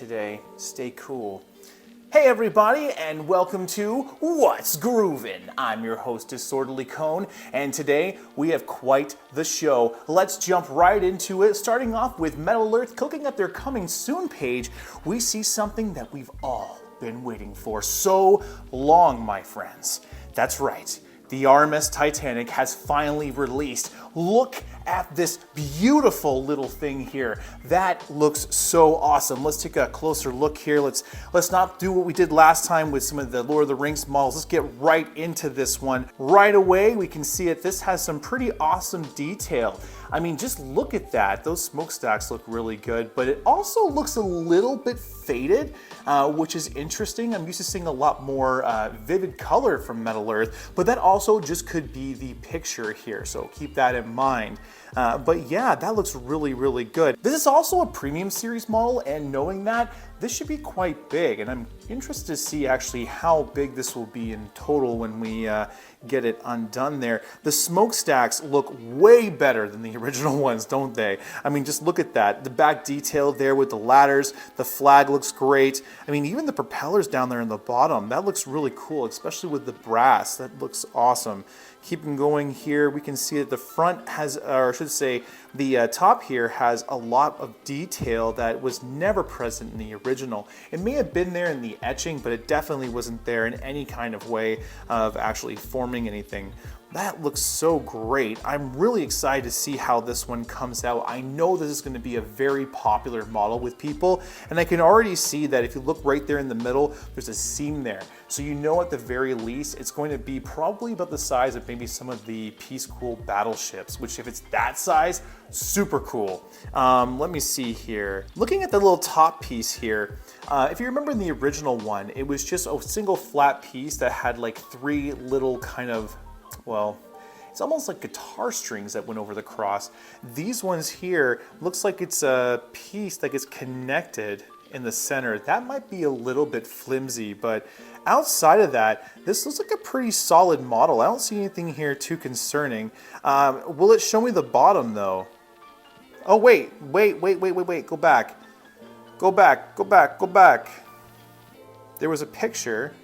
today. Stay cool. Hey everybody, and welcome to What's Groovin'? I'm your host, Disorderly Cone, and today we have quite the show. Let's jump right into it. Starting off with Metal Earth, looking at their coming soon page, we see something that we've all been waiting for so long, my friends. That's right. The RMS Titanic has finally released. Look at this beautiful little thing here. That looks so awesome. Let's take a closer look here. Let's not do what we did last time with some of the Lord of the Rings models. Let's get right into this one. Right away, we can see it. This has some pretty awesome detail. I mean, just look at that. Those smokestacks look really good, but it also looks a little bit faded, which is interesting. I'm used to seeing a lot more vivid color from Metal Earth, but that also just could be the picture here, so keep that in mind. But yeah, that looks really, really good. This is also a premium series model, and knowing that, this should be quite big, and I'm interested to see actually how big this will be in total when we get it undone there. The smokestacks look way better than the original ones, don't they? I mean, just look at that. The back detail there with the ladders, the flag looks great. I mean, even the propellers down there in the bottom, that looks really cool, especially with the brass. That looks awesome. Keeping going here, we can see that the front has, or I should say, the top here has a lot of detail that was never present in the original. It may have been there in the etching, but it definitely wasn't there in any kind of way of actually forming anything. That looks so great. I'm really excited to see how this one comes out. I know this is going to be a very popular model with people, and I can already see that if you look right there in the middle, there's a seam there. So you know at the very least, it's going to be probably about the size of maybe some of the Peace Cool battleships, which if it's that size, super cool. Let me see here. Looking at the little top piece here, if you remember in the original one, it was just a single flat piece that had like three little kind of, well, it's almost like guitar strings that went over the cross. These ones here, looks like it's a piece that gets connected in the center. That might be a little bit flimsy, but outside of that, this looks like a pretty solid model. I don't see anything here too concerning. Will it show me the bottom though? Oh, wait, go back. Go back. There was a picture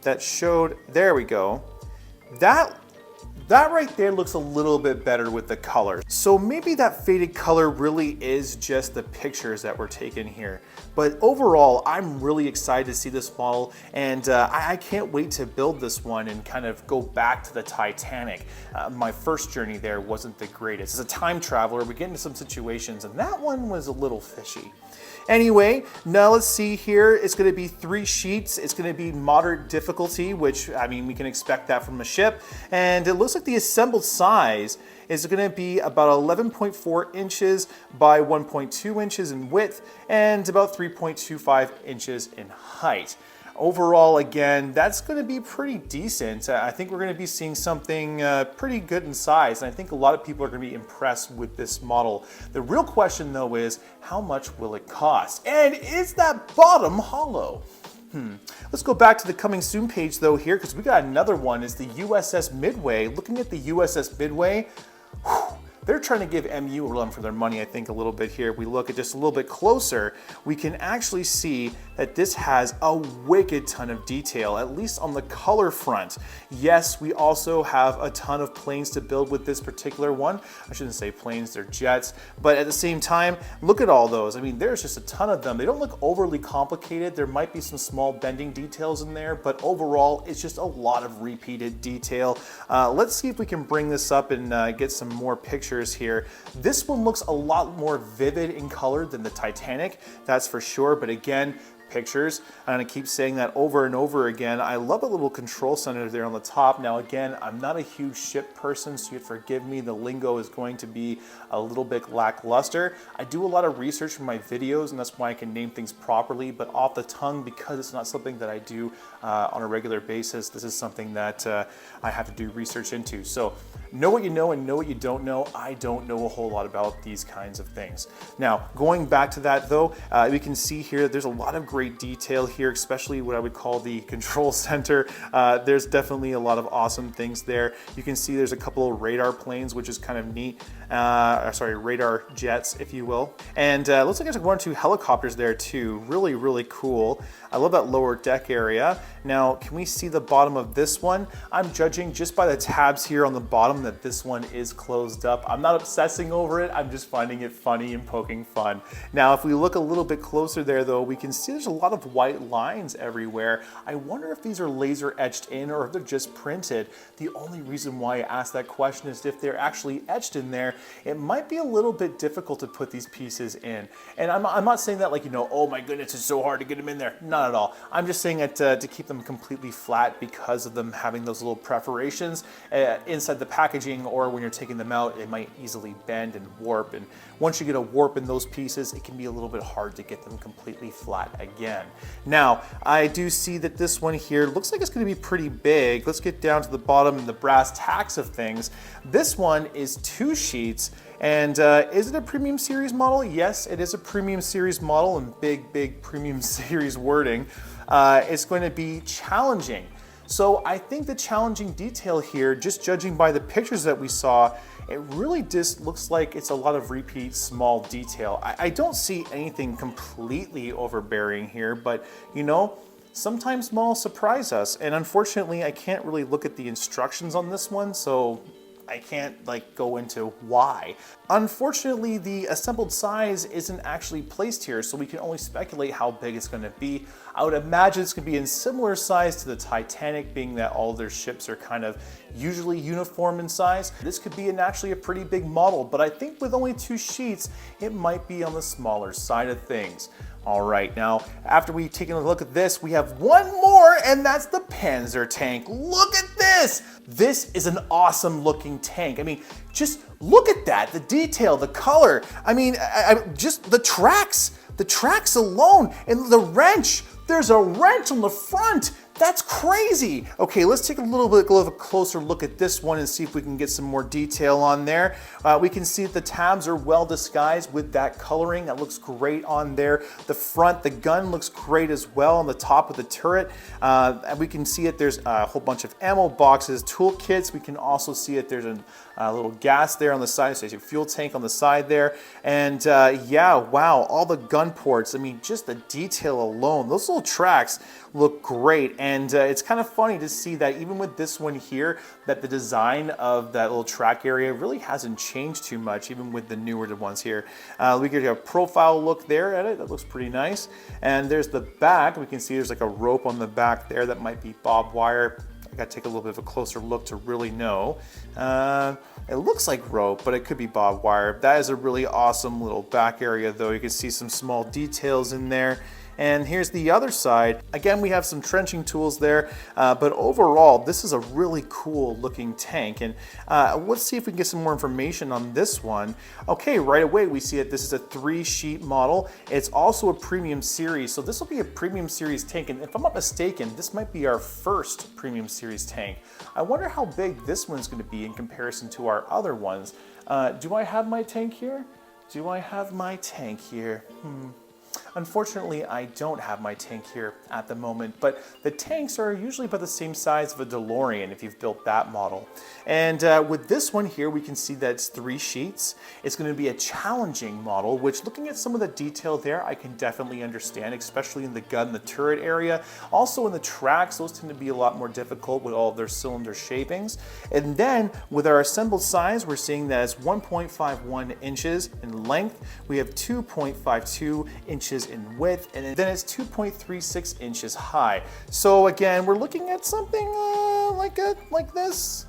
that showed, there we go. That right there looks a little bit better with the color. So maybe that faded color really is just the pictures that were taken here. But overall, I'm really excited to see this model, and I can't wait to build this one and kind of go back to the Titanic. My first journey there wasn't the greatest. As a time traveler, we get into some situations, and that one was a little fishy. Anyway, now let's see here. It's going to be 3 sheets. It's going to be moderate difficulty, which, I mean, we can expect that from a ship. And it looks like the assembled size is going to be about 11.4 inches by 1.2 inches in width and about 3.25 inches in height. Overall, again, that's going to be pretty decent. I think we're going to be seeing something pretty good in size, and I think a lot of people are going to be impressed with this model. The real question, though, is how much will it cost? And is that bottom hollow? Let's go back to the coming soon page, though, here, because we got another one. Is the USS Midway. Looking at the USS Midway, they're trying to give MU a run for their money, I think, a little bit here. If we look at just a little bit closer, we can actually see that this has a wicked ton of detail, at least on the color front. Yes, we also have a ton of planes to build with this particular one. I shouldn't say planes, they're jets. But at the same time, look at all those. I mean, there's just a ton of them. They don't look overly complicated. There might be some small bending details in there, but overall, it's just a lot of repeated detail. Let's see if we can bring this up and get some more pictures here. This one looks a lot more vivid in color than the Titanic, that's for sure. But again, pictures. I'm going to keep saying that over and over again. I love a little control center there on the top. Now again, I'm not a huge ship person, so you'd forgive me. The lingo is going to be a little bit lackluster. I do a lot of research for my videos, and that's why I can name things properly, but off the tongue, because it's not something that I do on a regular basis, this is something that I have to do research into. So know what you know and know what you don't know. I don't know a whole lot about these kinds of things. Now, going back to that though, we can see here that there's a lot of great detail here, especially what I would call the control center. There's definitely a lot of awesome things there. You can see there's a couple of radar planes, which is kind of neat. radar jets, if you will. And looks like there's one or two helicopters there too. Really, really cool. I love that lower deck area. Now, can we see the bottom of this one? I'm judging just by the tabs here on the bottom that this one is closed up. I'm not obsessing over it. I'm just finding it funny and poking fun. Now, if we look a little bit closer there though, we can see there's a lot of white lines everywhere. I wonder if these are laser etched in or if they're just printed. The only reason why I asked that question is if they're actually etched in there, it might be a little bit difficult to put these pieces in. And I'm not saying that like, you know, oh my goodness, it's so hard to get them in there. Not at all. I'm just saying that to keep them completely flat because of them having those little perforations inside the packaging, or when you're taking them out, it might easily bend and warp. And once you get a warp in those pieces, it can be a little bit hard to get them completely flat again. Now, I do see that this one here looks like it's going to be pretty big. Let's get down to the bottom and the brass tacks of things. This one is 2 sheets. And is it a premium series model? Yes, it is a premium series model, and big premium series wording. It's going to be challenging. So I think the challenging detail here, just judging by the pictures that we saw, it really just looks like it's a lot of repeat small detail. I don't see anything completely overbearing here, but you know, sometimes models surprise us. And unfortunately, I can't really look at the instructions on this one, so I can't like go into why. Unfortunately, the assembled size isn't actually placed here, so we can only speculate how big it's going to be. I would imagine it's going to be in similar size to the Titanic, being that all their ships are kind of usually uniform in size. This could be actually a pretty big model, but I think with only 2 sheets, it might be on the smaller side of things. All right, now after we've taken a look at this, we have one more, and that's the Panzer tank. Look at this! This is an awesome looking tank. I mean, just look at that, the detail, the color. I mean, just the tracks alone, and the wrench. There's a wrench on the front. That's crazy. Okay, let's take a little bit of a closer look at this one and see if we can get some more detail on there. We can see that the tabs are well disguised with that coloring. That looks great on there. The front, the gun looks great as well on the top of the turret. And we can see that there's a whole bunch of ammo boxes, toolkits. We can also see that there's a little gas there on the side, so there's a fuel tank on the side there. And yeah, wow, all the gun ports. I mean, just the detail alone, those little tracks look great. And it's kind of funny to see that even with this one here, that the design of that little track area really hasn't changed too much, even with the newer ones here. We get a profile look there at it. That looks pretty nice. And there's the back. We can see there's like a rope on the back there that might be barbed wire. I gotta take a little bit of a closer look to really know. It looks like rope, but it could be barbed wire. That is a really awesome little back area though. You can see some small details in there. And here's the other side. Again, we have some trenching tools there, but overall, this is a really cool looking tank. And let's see if we can get some more information on this one. Okay, right away, we see that this is a 3-sheet model. It's also a premium series, so this will be a premium series tank. And if I'm not mistaken, this might be our first premium series tank. I wonder how big this one's gonna be in comparison to our other ones. Do I have my tank here? Do I have my tank here? Unfortunately, I don't have my tank here at the moment, but the tanks are usually about the same size of a DeLorean if you've built that model. And with this one here, we can see that it's 3 sheets. It's going to be a challenging model, which looking at some of the detail there, I can definitely understand, especially in the gun, the turret area. Also in the tracks, those tend to be a lot more difficult with all of their cylinder shapings. And then with our assembled size, we're seeing that it's 1.51 inches in length. We have 2.52 inches in width, and then it's 2.36 inches high. So again, we're looking at something like this.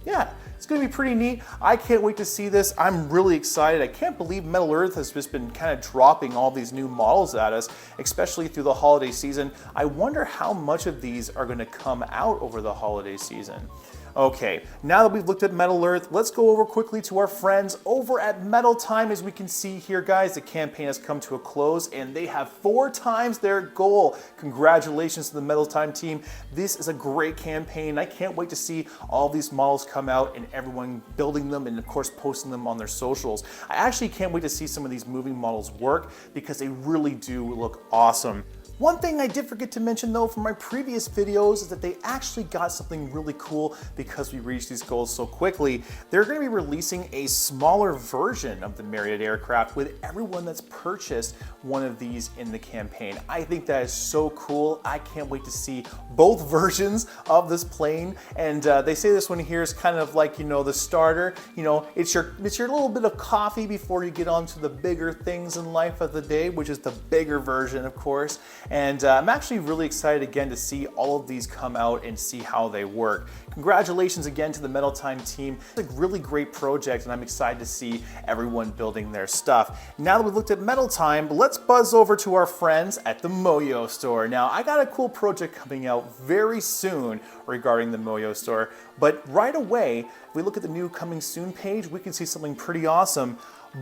Yeah, it's gonna be pretty neat. I can't wait to see this. I'm really excited. I can't believe Metal Earth has just been kind of dropping all these new models at us, especially through the holiday season. I wonder how much of these are gonna come out over the holiday season. Okay, now that we've looked at Metal Earth, let's go over quickly to our friends over at Metal Time. As we can see here, guys, the campaign has come to a close and they have 4 times their goal. Congratulations to the Metal Time team. This is a great campaign. I can't wait to see all these models come out and everyone building them and of course posting them on their socials. I actually can't wait to see some of these moving models work because they really do look awesome. One thing I did forget to mention though from my previous videos is that they actually got something really cool because we reached these goals so quickly. They're going to be releasing a smaller version of the Marriott aircraft with everyone that's purchased one of these in the campaign. I think that is so cool. I can't wait to see both versions of this plane. And they say this one here is kind of like, you know, the starter. You know, it's your little bit of coffee before you get on to the bigger things in life of the day, which is the bigger version, of course. And I'm actually really excited again to see all of these come out and see how they work. Congratulations again to the Metal Time team. It's a really great project and I'm excited to see everyone building their stuff. Now that we've looked at Metal Time, let's buzz over to our friends at the Moyu Store. Now I got a cool project coming out very soon regarding the Moyu Store, but right away, if we look at the new coming soon page, we can see something pretty awesome.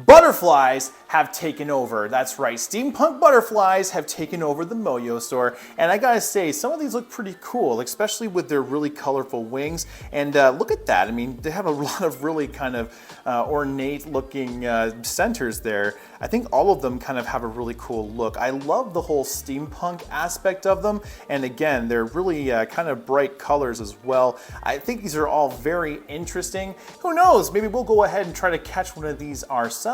Butterflies have taken over. That's right, steampunk butterflies have taken over the Moyu Store. And I gotta say, some of these look pretty cool, especially with their really colorful wings. And look at that. I mean, they have a lot of really kind of ornate looking centers there. I think all of them kind of have a really cool look. I love the whole steampunk aspect of them. And again, they're really kind of bright colors as well. I think these are all very interesting. Who knows, maybe we'll go ahead and try to catch one of these ourselves.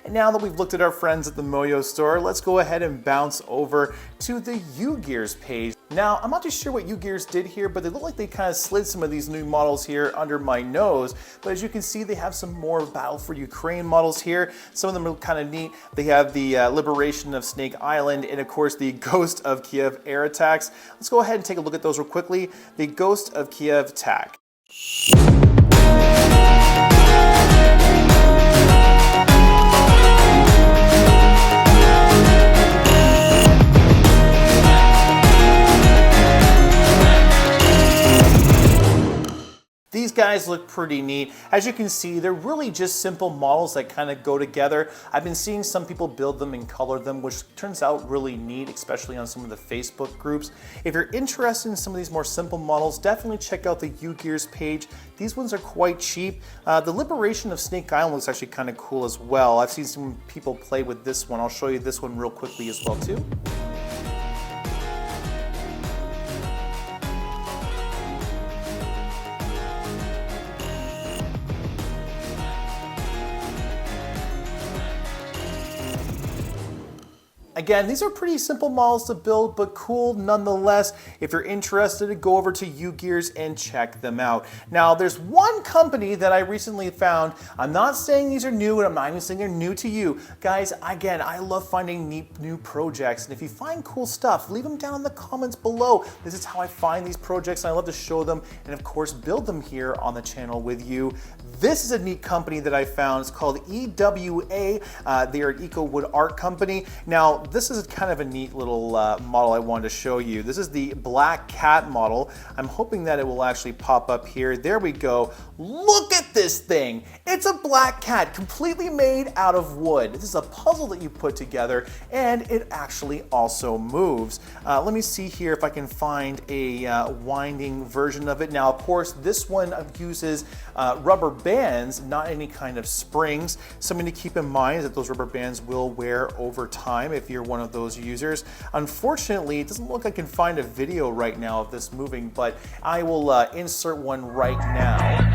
And now that we've looked at our friends at the Moyu Store, let's go ahead and bounce over to the Ugears page. Now, I'm not too sure what Ugears did here, but they look like they kind of slid some of these new models here under my nose. But as you can see, they have some more Battle for Ukraine models here. Some of them are kind of neat. They have the Liberation of Snake Island and of course the Ghost of Kiev air attacks. Let's go ahead and take a look at those real quickly. The Ghost of Kiev attack. These guys look pretty neat. As you can see, they're really just simple models that kind of go together. I've been seeing some people build them and color them, which turns out really neat, especially on some of the Facebook groups. If you're interested in some of these more simple models, definitely check out the Ugears page. These ones are quite cheap. The Liberation of Snake Island looks actually kind of cool as well. I've seen some people play with this one. I'll show you this one real quickly as well too. Again, these are pretty simple models to build, but cool nonetheless. If you're interested, go over to Ugears and check them out. Now, there's one company that I recently found. I'm not saying these are new, and I'm not even saying they're new to you. Guys, again, I love finding neat new projects, and if you find cool stuff, leave them down in the comments below. This is how I find these projects, and I love to show them, and of course, build them here on the channel with you. This is a neat company that I found. It's called EWA. They are an eco wood art company. Now, this is kind of a neat little model I wanted to show you. This is the Black Cat model. I'm hoping that it will actually pop up here. There we go. Look at this thing. It's a black cat completely made out of wood. This is a puzzle that you put together and it actually also moves. Let me see here if I can find a winding version of it. Now, of course, this one uses rubber bands, not any kind of springs. Something to keep in mind is that those rubber bands will wear over time if you're one of those users. Unfortunately, it doesn't look like I can find a video right now of this moving, but I will insert one right now.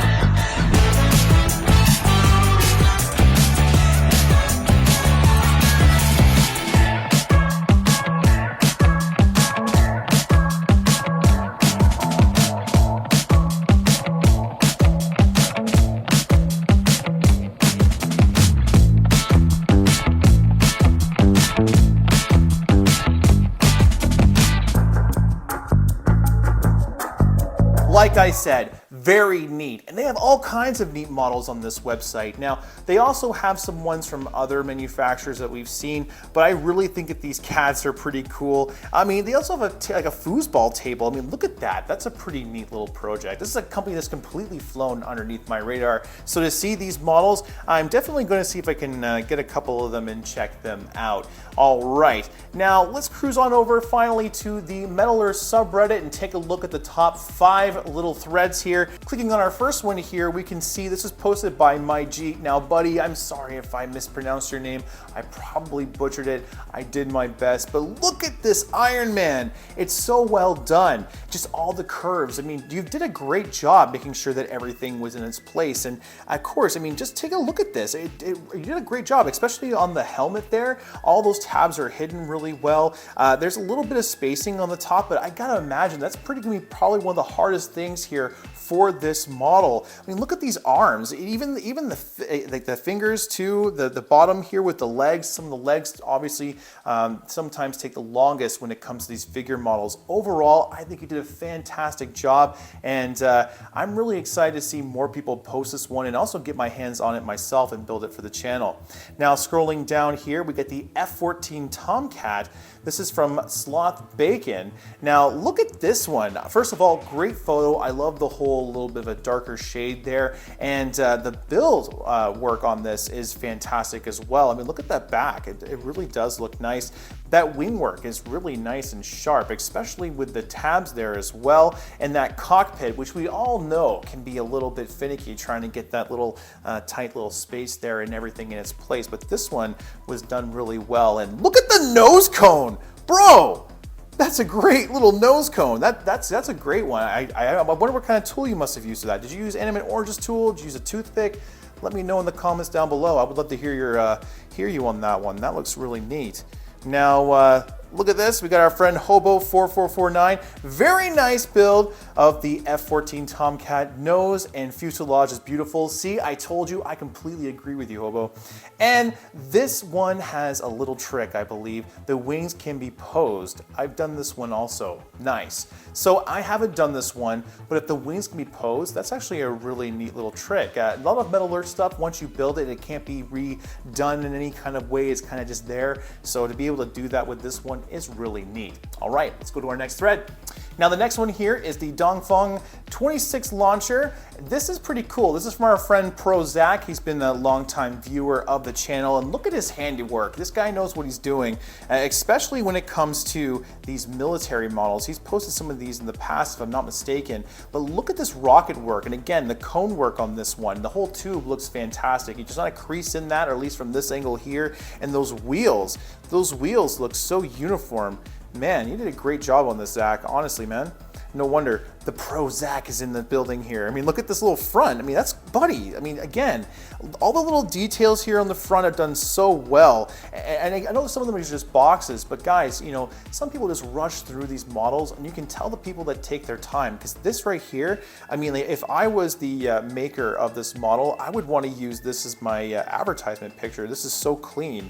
Like I said, very neat. And they have all kinds of neat models on this website. Now, they also have some ones from other manufacturers that we've seen, but I really think that these cats are pretty cool. I mean, they also have like a foosball table. I mean, look at that. That's a pretty neat little project. This is a company that's completely flown underneath my radar. So to see these models, I'm definitely going to see if I can get a couple of them and check them out. All right, now let's cruise on over finally to the Metaler subreddit and take a look at the top 5 little threads here. Clicking on our first one here, we can see this was posted by My G. Now, buddy, I'm sorry if I mispronounced your name. I probably butchered it. I did my best, but look at this Iron Man. It's so well done. Just all the curves. I mean, you did a great job making sure that everything was in its place. And of course, I mean, just take a look at this. You did a great job, especially on the helmet there. All those tabs are hidden really well. There's a little bit of spacing on the top, but I gotta imagine that's gonna be probably one of the hardest things here for this model. I mean, look at these arms, even the fingers too, the bottom here with the legs. Some of the legs obviously sometimes take the longest when it comes to these figure models. Overall, I think you did a fantastic job, and I'm really excited to see more people post this one and also get my hands on it myself and build it for the channel. Now, scrolling down here, we get the F-14 Tomcat. This is from Sloth Bacon. Now, look at this one. First of all, great photo. I love the whole little bit of a darker shade there, and the build work on this is fantastic as well. I mean, look at that back. It really does look nice. That wing work is really nice and sharp, especially with the tabs there as well, and that cockpit, which we all know can be a little bit finicky trying to get that little tight little space there and everything in its place, but this one was done really well. And look at the nose cone, bro! That's a great little nose cone. That's a great one. I wonder what kind of tool you must have used for that. Did you use Animate Orange's tool? Did you use a toothpick? Let me know in the comments down below. I would love to hear you on that one. That looks really neat. Now, look at this. We got our friend Hobo4449. Very nice build of the F-14 Tomcat. Nose and fuselage is beautiful. See, I told you, I completely agree with you, Hobo. And this one has a little trick, I believe. The wings can be posed. I've done this one also. Nice. So I haven't done this one, but if the wings can be posed, that's actually a really neat little trick. A lot of Metal Earth stuff, once you build it, it can't be redone in any kind of way. It's kind of just there. So to be able to do that with this one is really neat. All right, let's go to our next thread. Now the next one here is the Dongfeng 26 launcher. This is pretty cool. This is from our friend Pro Zach. He's been a longtime viewer of the channel, and look at his handiwork. This guy knows what he's doing, especially when it comes to these military models. He's posted some of these in the past, if I'm not mistaken, but look at this rocket work, and again, the cone work on this one. The whole tube looks fantastic. There's not a crease in that, or at least from this angle here, and those wheels look so uniform. Man, you did a great job on this, Zach. Honestly, man. No wonder the Pro Zach is in the building here. I mean, look at this little front. I mean, that's buddy. I mean, again, all the little details here on the front are done so well. And I know some of them are just boxes, but guys, you know, some people just rush through these models, and you can tell the people that take their time, because this right here, I mean, if I was the maker of this model, I would want to use this as my advertisement picture. This is so clean.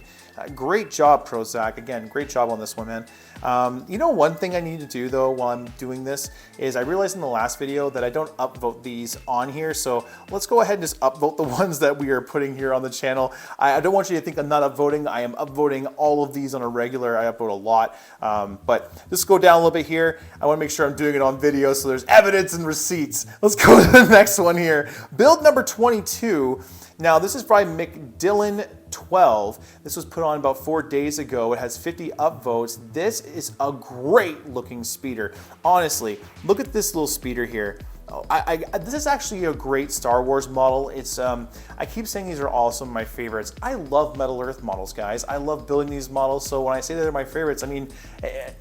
Great job, Pro Zach. Again, great job on this one, man. You know, one thing I need to do though while I'm doing this is I realized in the last video that I don't upvote these on here, so let's go ahead and just upvote the ones that we are putting here on the channel. I don't want you to think I'm not upvoting. I am upvoting all of these on a regular. I upvote a lot, but let's go down a little bit here. I want to make sure I'm doing it on video so there's evidence and receipts. Let's go to the next one here. Build number 22. Now this is by McDillon 12. This was put on about 4 days ago. It has 50 upvotes. This is a great looking speeder. Honestly, look at this little speeder here. This is actually a great Star Wars model. It's I keep saying these are all some of my favorites. I love Metal Earth models, guys. I love building these models, so when I say that they're my favorites, I mean,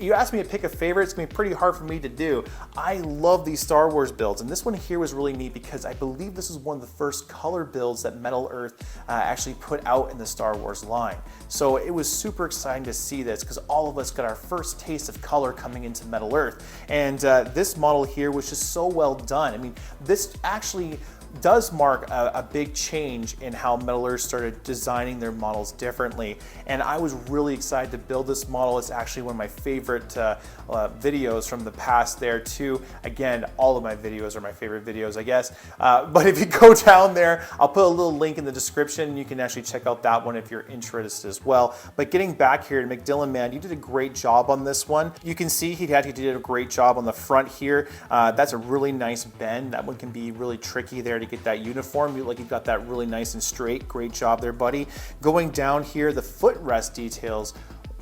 you ask me to pick a favorite, it's gonna be pretty hard for me to do. I love these Star Wars builds, and this one here was really neat because I believe this is one of the first color builds that Metal Earth actually put out in the Star Wars line. So it was super exciting to see this because all of us got our first taste of color coming into Metal Earth. And this model here was just so well done. I mean, this actually does mark a big change in how Metal Earth started designing their models differently, and I was really excited to build this model. It's actually one of my favorite videos from the past there too. Again, all of my videos are my favorite videos, I guess, but if you go down there, I'll put a little link in the description. You can actually check out that one if you're interested as well. But getting back here to McDillon, man, you did a great job on this one. You can see he actually did a great job on the front here. That's a really nice bend. That one can be really tricky there to get that uniform. Like you've got that really nice and straight. Great job there, buddy. Going down here, the footrest details.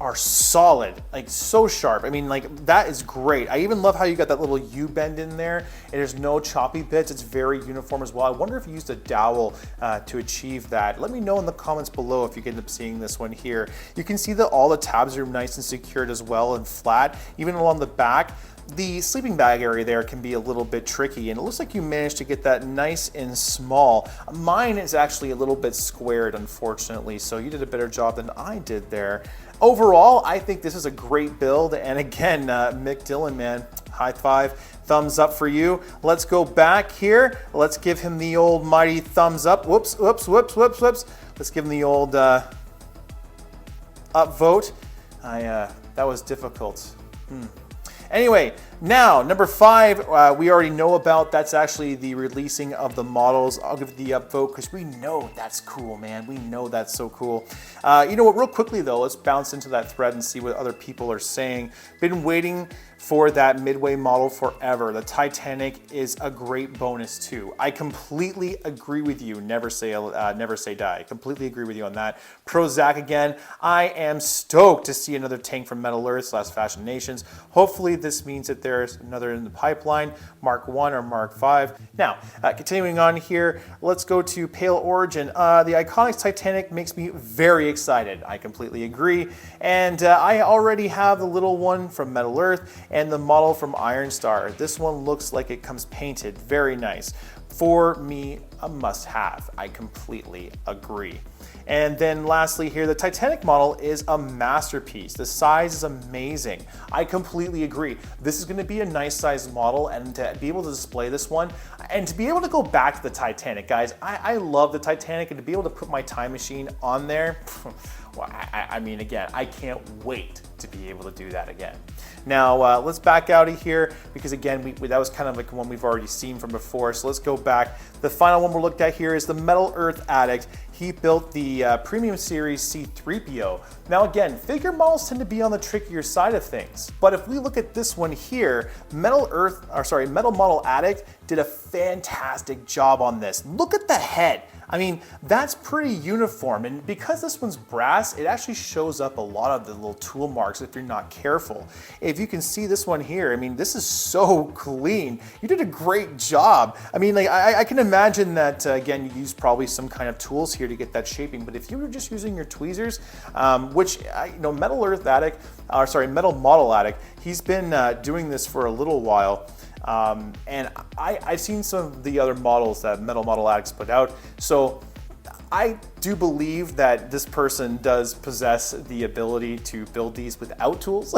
are solid, like so sharp. I mean, like that is great. I even love how you got that little U bend in there and there's no choppy bits. It's very uniform as well. I wonder if you used a dowel to achieve that. Let me know in the comments below if you end up seeing this one here. You can see that all the tabs are nice and secured as well and flat, even along the back. The sleeping bag area there can be a little bit tricky, and it looks like you managed to get that nice and small. Mine is actually a little bit squared, unfortunately, so you did a better job than I did there. Overall, I think this is a great build, and again, Mick Dillon, man, high five, thumbs up for you. Let's go back here. Let's give him the old mighty thumbs up. Whoops, whoops, whoops, whoops, whoops. Let's give him the old up vote. That was difficult. Anyway, now number 5, we already know about. That's actually the releasing of the models. I'll give it the upvote because we know that's cool, man. We know that's so cool. You know what, real quickly though, let's bounce into that thread and see what other people are saying. Been waiting for that Midway model forever. The Titanic is a great bonus too. I completely agree with you. Never say die. Completely agree with you on that. Pro Zach again. I am stoked to see another tank from Metal Earth / Fashion Nations. Hopefully this means that there's another in the pipeline, Mark 1 or Mark 5. Now, continuing on here, let's go to Pale Origin. The Iconics Titanic makes me very excited. I completely agree. And I already have the little one from Metal Earth and the model from Iron Star. This one looks like it comes painted. Very nice. For me, a must-have. I completely agree. And then lastly here, the Titanic model is a masterpiece. The size is amazing. I completely agree. This is going to be a nice size model, and to be able to display this one and to be able to go back to the Titanic, guys, I love the Titanic, and to be able to put my time machine on there, well, I mean, again, I can't wait to be able to do that again. Now, let's back out of here because, again, that was kind of like one we've already seen from before. So let's go back. The final one we're looked at here is the Metal Earth Addict. He built the Premium Series C3PO. Now, again, figure models tend to be on the trickier side of things. But if we look at this one here, Metal Model Addict did a fantastic job on this. Look at the head. I mean, that's pretty uniform, and because this one's brass, it actually shows up a lot of the little tool marks if you're not careful. If you can see this one here, I mean, this is so clean. You did a great job. I mean, like, I can imagine that, again, you used probably some kind of tools here to get that shaping, but if you were just using your tweezers, which, you know, Metal Model Addict, he's been doing this for a little while. And I've seen some of the other models that Metal Model Addicts put out, so I do believe that this person does possess the ability to build these without tools.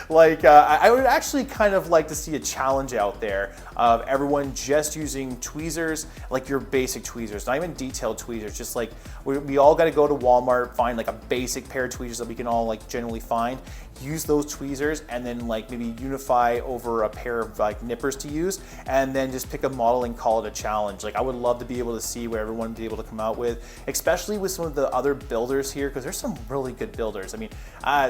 Like, I would actually kind of like to see a challenge out there of everyone just using tweezers, like your basic tweezers, not even detailed tweezers, just like we all got to go to Walmart, find like a basic pair of tweezers that we can all like generally find, use those tweezers, and then like maybe unify over a pair of like nippers to use, and then just pick a model and call it a challenge. Like, I would love to be able to see what everyone would be able to come out with, especially with some of the other builders here, because there's some really good builders. I mean,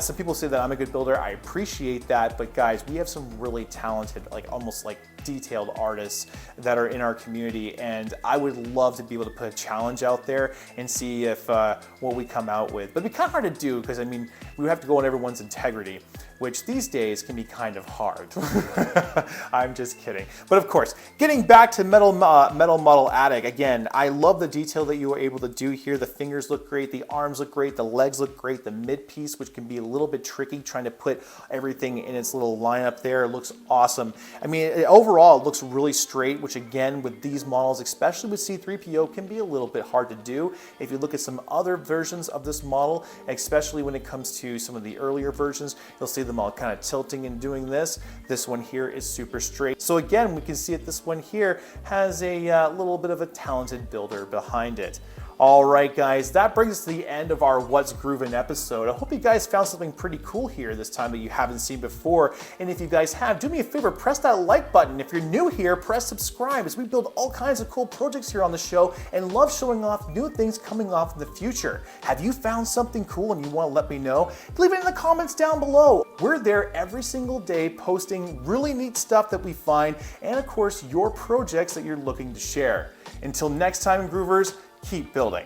some people say that I'm a good builder. I appreciate that, but guys, we have some really talented, like almost like detailed artists that are in our community, and I would love to be able to put a challenge out there and see if what we come out with. But it'd be kind of hard to do because, I mean, we have to go on everyone's integrity, which these days can be kind of hard. I'm just kidding. But of course, getting back to Metal Model Addict, again, I love the detail that you were able to do here. The fingers look great, the arms look great, the legs look great, the mid piece, which can be a little bit tricky trying to put everything in its little lineup there, looks awesome. I mean, overall, it looks really straight, which again, with these models, especially with C3PO, can be a little bit hard to do. If you look at some other versions of this model, especially when it comes to some of the earlier versions, you'll see them all kind of tilting and doing this. This one here is super straight. So again, we can see that this one here has a little bit of a talented builder behind it. All right, guys, that brings us to the end of our What's Groovin' episode. I hope you guys found something pretty cool here this time that you haven't seen before. And if you guys have, do me a favor, press that like button. If you're new here, press subscribe, as we build all kinds of cool projects here on the show and love showing off new things coming off in the future. Have you found something cool and you want to let me know? Leave it in the comments down below. We're there every single day posting really neat stuff that we find, and of course, your projects that you're looking to share. Until next time, Groovers, keep building.